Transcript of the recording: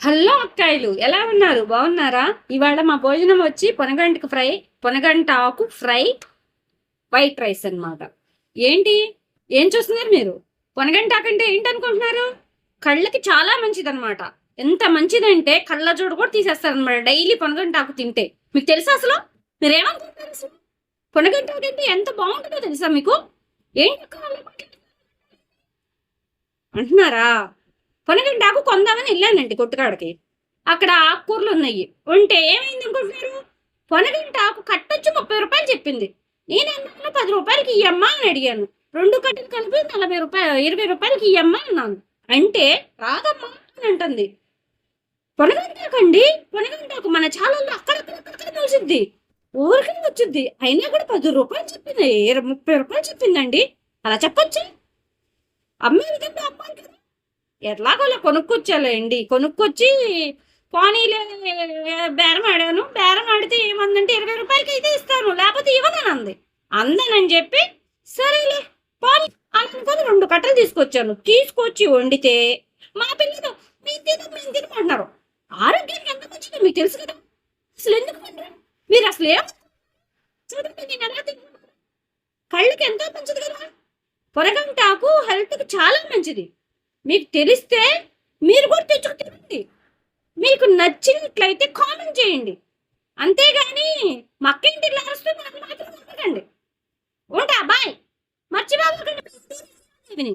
Hello అక్కాయిలు, ఎలా ఉన్నారు? బాగున్నారా? ఇవాళ మా భోజనం వచ్చి పొనగంటకు ఫ్రై, పొనగంట ఆకు ఫ్రై, వైట్ రైస్ అన్నమాట. ఏంటి ఏం చూస్తున్నారు మీరు? పొనగంట ఆకు అంటే ఏంటనుకుంటున్నారు? కళ్ళకి చాలా మంచిదన్నమాట. ఎంత మంచిదంటే కళ్ళజోడు కూడా తీసేస్తారనమాట డైలీ పొనగంట ఆకు తింటే. మీకు తెలుసా అసలు? మీరేమనుకుంటున్నారు అసలు? పొనగంట ఆకు అంటే ఎంత బాగుంటుందో తెలుసా మీకు? ఏంటి అంటున్నారా? పొనగంటాకు కొందామని వెళ్ళానండి కొట్టుకాడికి. అక్కడ ఆకుకూరలు ఉన్నాయి. ఉంటే ఏమైంది అనుకుంటున్నారు? పొనగంటాకు కట్టొచ్చి 30 రూపాయలు చెప్పింది. నేనన్నాను 10 రూపాయలకి ఇయ్యమ్మా అని అడిగాను. 2 కట్టలు కలిపి 40 రూపాయలు, 20 రూపాయలకి ఇయ్యమ్మా అన్నాను. అంటే రాదమ్మా అని అంటుంది. పొనగంటాకండి, పొనగంటాకు మన ఛానల్లో అక్కడక్కడ మోసిద్ది, ఊరికనే వచ్చుద్ది. అయినా కూడా 10 రూపాయలు చెప్పింది, 30 రూపాయలు చెప్పిందండి. అలా చెప్పొచ్చు? అమ్మే విధంగా అమ్మాలి కదా. ఎట్లాగోలా కొనుక్కొచ్చాలేండి. కొనుక్కొచ్చి పోనీలే బేరం ఆడాను. బేరం ఆడితే ఏమందంటే 20 రూపాయలకి అయితే ఇస్తాను, లేకపోతే ఇవ్వనని అందనని చెప్పి సరేలే పోనీ అనుకొని 2 కట్టలు తీసుకొచ్చాను. తీసుకొచ్చి వండితే మా పిల్లలు మేము తినమంటున్నారు. ఆరోగ్యానికి ఎంత మంచిదో మీకు తెలుసు కదా. అసలు ఎందుకు మీరు అసలు ఏం చూడండి, నేను ఎలా తిన్నాను. కళ్ళకి ఎంతో మంచిది కదా. పొరగంటాకు హెల్త్కి చాలా మంచిది. మీకు తెలిస్తే మీరు కూడా తెచ్చుకు తినండి. మీకు నచ్చినట్లయితే కామెంట్ చేయండి. అంతేగాని మక్కింటిలో అరుస్తూ నాకు మాత్రం నమ్మకండి. ఉంటా, బాయ్. మర్చిపోకండి.